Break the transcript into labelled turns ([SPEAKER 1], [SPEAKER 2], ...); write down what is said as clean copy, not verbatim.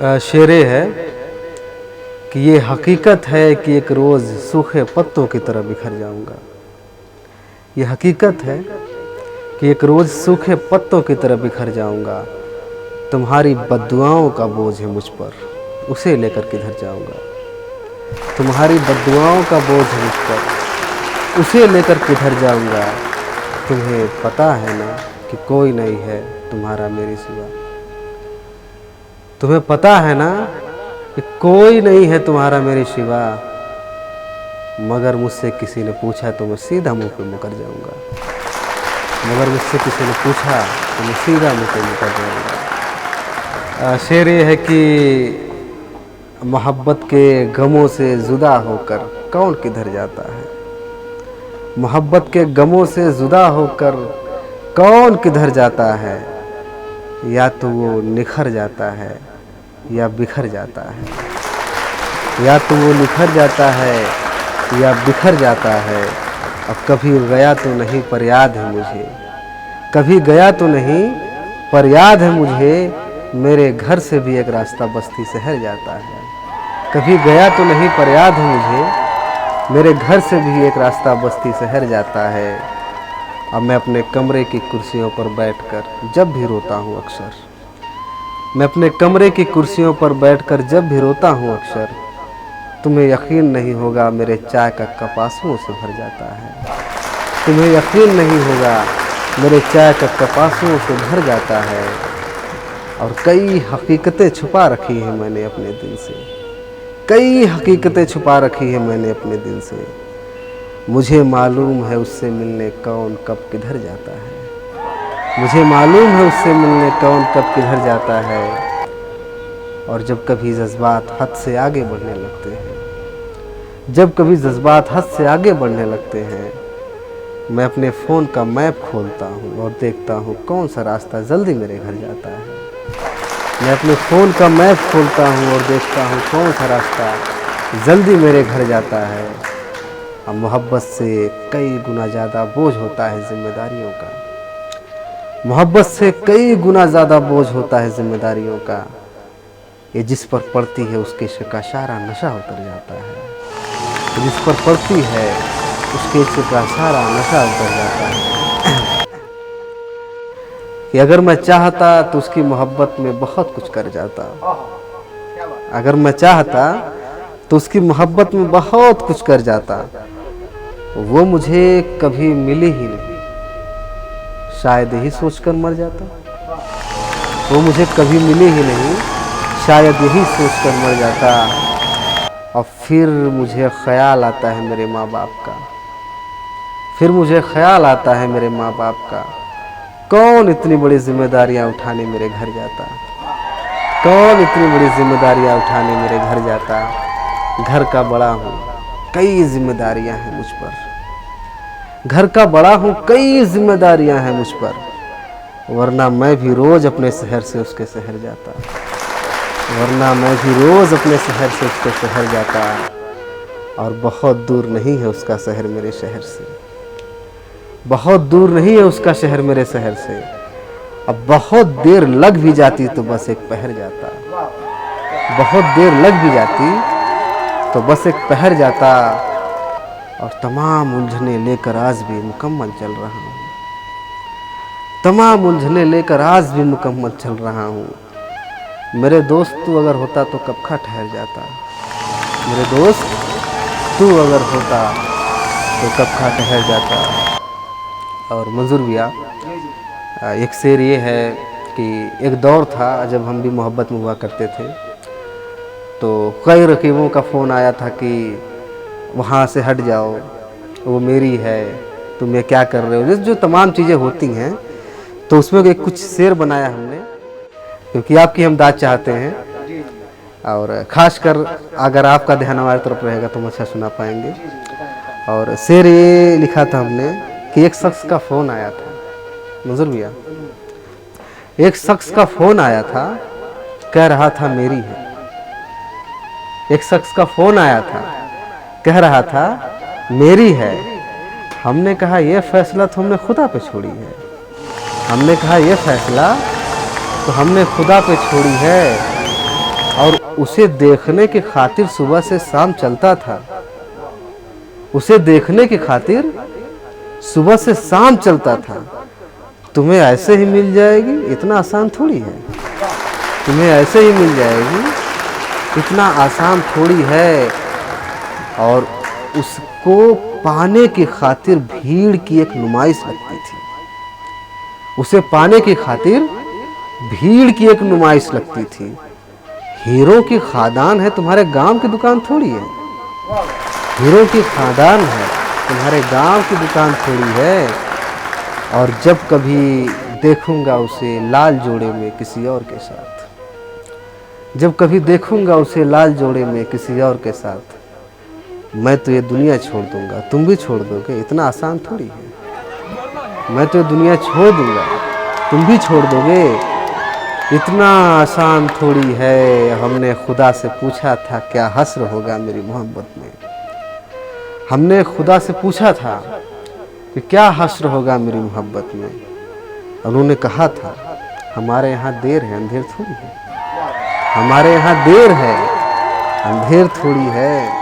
[SPEAKER 1] शेरे है कि ये हकीकत है कि एक रोज़ सूखे पत्तों की तरह बिखर जाऊंगा। ये हकीकत है कि एक रोज़ सूखे पत्तों की तरह बिखर जाऊंगा। तुम्हारी बद्दुआओं का बोझ है मुझ पर, उसे लेकर किधर जाऊंगा। तुम्हारी बद्दुआओं का बोझ है मुझ पर, उसे लेकर किधर जाऊंगा। तुम्हें पता है ना कि कोई नहीं है तुम्हारा मेरे सिवा। तुम्हें पता है ना कि कोई नहीं है तुम्हारा मेरे सिवा। मगर मुझसे किसी ने पूछा तो मैं सीधा मुंह पे मुकर जाऊंगा। मगर मुझसे किसी ने पूछा तो मैं सीधा मुंह पे मुकर जाऊंगा। शेर ये है कि मोहब्बत के गमों से जुदा होकर कौन किधर जाता है। मोहब्बत के गमों से जुदा होकर कौन किधर जाता है। या तो वो निखर जाता है या बिखर जाता है। या तो वो निखर जाता है या बिखर जाता है। अब कभी गया तो नहीं पर याद है मुझे। कभी गया तो नहीं पर याद है मुझे। मेरे घर से भी एक रास्ता बस्ती शहर जाता है। कभी गया तो नहीं पर याद है मुझे। मेरे घर से भी एक रास्ता बस्ती शहर जाता है। अब मैं अपने कमरे की कुर्सियों पर बैठकर जब भी रोता हूँ अक्सर। मैं अपने कमरे की कुर्सियों पर बैठकर जब भी रोता हूँ अक्सर। तुम्हें यकीन नहीं होगा मेरे चाय का कप आंसुओं से भर जाता है। तुम्हें यकीन नहीं होगा मेरे चाय का कप आंसुओं से भर जाता है। और कई हकीकतें छुपा रखी हैं मैंने अपने दिल से। कई हकीकतें छुपा रखी है मैंने अपने दिल से। मुझे मालूम है उससे मिलने कौन कब किधर जाता है। मुझे मालूम है उससे मिलने कौन कब किधर जाता है। और जब कभी जज्बात हद से आगे बढ़ने लगते हैं, जब कभी जज्बात हद से आगे बढ़ने लगते हैं, मैं अपने फ़ोन का मैप खोलता हूँ और देखता हूँ कौन सा रास्ता जल्दी मेरे घर जाता है। मैं अपने फ़ोन का मैप खोलता हूँ और देखता हूँ कौन सा रास्ता जल्दी मेरे घर जाता है। अब मोहब्बत से कई गुना ज़्यादा बोझ होता है जिम्मेदारियों का। मोहब्बत से कई गुना ज़्यादा बोझ होता है जिम्मेदारियों का। ये जिस पर पड़ती है उसके का सारा नशा उतर जाता है। जिस पर पड़ती है उसके का सारा नशा उतर जाता है। कि अगर मैं चाहता तो उसकी मोहब्बत में बहुत कुछ कर जाता। अगर मैं चाहता तो उसकी मोहब्बत में बहुत कुछ कर जाता। वो मुझे कभी मिली ही नहीं, शायद यही सोचकर मर जाता। वो मुझे कभी मिली ही नहीं, शायद यही सोचकर मर जाता। और फिर मुझे ख्याल आता है मेरे माँ बाप का। फिर मुझे ख्याल आता है मेरे माँ बाप का। कौन इतनी बड़ी जिम्मेदारियाँ उठाने मेरे घर जाता। कौन इतनी बड़ी जिम्मेदारियाँ उठाने मेरे घर जाता। घर का बड़ा हूँ, कई जिम्मेदारियाँ हैं मुझ पर। घर का बड़ा हूँ, कई जिम्मेदारियाँ हैं मुझ पर। वरना मैं भी रोज़ अपने शहर से उसके शहर जाता। वरना मैं भी रोज़ अपने शहर से उसके शहर जाता। और बहुत दूर नहीं है उसका शहर मेरे शहर से। बहुत दूर नहीं है उसका शहर मेरे शहर से। अब बहुत देर लग भी जाती तो बस एक पहर जाता। बहुत देर लग भी जाती तो बस एक पहर जाता। और तमाम उलझने लेकर आज भी मुकम्मल चल रहा हूँ। तमाम उलझने लेकर आज भी मुकम्मल चल रहा हूँ। मेरे दोस्त तू अगर होता तो कब का ठहर जाता। मेरे दोस्त तू अगर होता तो कब का ठहर जाता। और मंजूर भैया, एक शेर ये है कि एक दौर था जब हम भी मोहब्बत में हुआ करते थे। तो कई रकीबों का फ़ोन आया था कि वहाँ से हट जाओ, वो मेरी है, तुम ये क्या कर रहे हो, जो तमाम चीज़ें होती हैं। तो उसमें एक कुछ शेर बनाया हमने, क्योंकि आपकी हम दाद चाहते हैं। और ख़ासकर अगर आपका ध्यान हमारी तरफ रहेगा तो हम अच्छा सुना पाएंगे। और शेर ये लिखा था हमने कि एक शख्स का फ़ोन आया था। मंजूर भैया, एक शख्स का फ़ोन आया था, कह रहा था मेरी है। एक शख्स का फ़ोन आया था, कह रहा था मेरी है। हमने कहा यह फैसला तो हमने खुदा पे छोड़ी है। हमने कहा यह फैसला तो हमने खुदा पे छोड़ी है। उसे देखने की खातिर सुबह से शाम चलता था, उसे देखने की खातिर सुबह से शाम चलता था। तुम्हें ऐसे ही मिल जाएगी, इतना आसान थोड़ी है। तुम्हें ऐसे ही मिल जाएगी, इतना आसान थोड़ी है। और उसको पाने की खातिर भीड़ की एक नुमाइश लगती थी, उसे पाने की खातिर भीड़ की एक नुमाइश लगती थी। हीरो की खादान है, तुम्हारे गांव की दुकान थोड़ी है। हीरो की खादान है, तुम्हारे गांव की दुकान थोड़ी है। और जब कभी देखूंगा उसे लाल जोड़े में किसी और के साथ, जब कभी देखूंगा उसे लाल जोड़े में किसी और के साथ, मैं तो ये दुनिया छोड़ दूंगा, तुम भी छोड़ दोगे, इतना आसान थोड़ी है। मैं तो ये दुनिया छोड़ दूंगा, तुम भी छोड़ दोगे, इतना आसान थोड़ी है। हमने खुदा से पूछा था क्या हस्र होगा मेरी मोहब्बत में। हमने खुदा से पूछा था कि क्या हस्र होगा मेरी मोहब्बत में। उन्होंने कहा था हमारे यहाँ देर है, अंधेर थोड़ी है। हमारे यहाँ देर है, अंधेर थोड़ी है।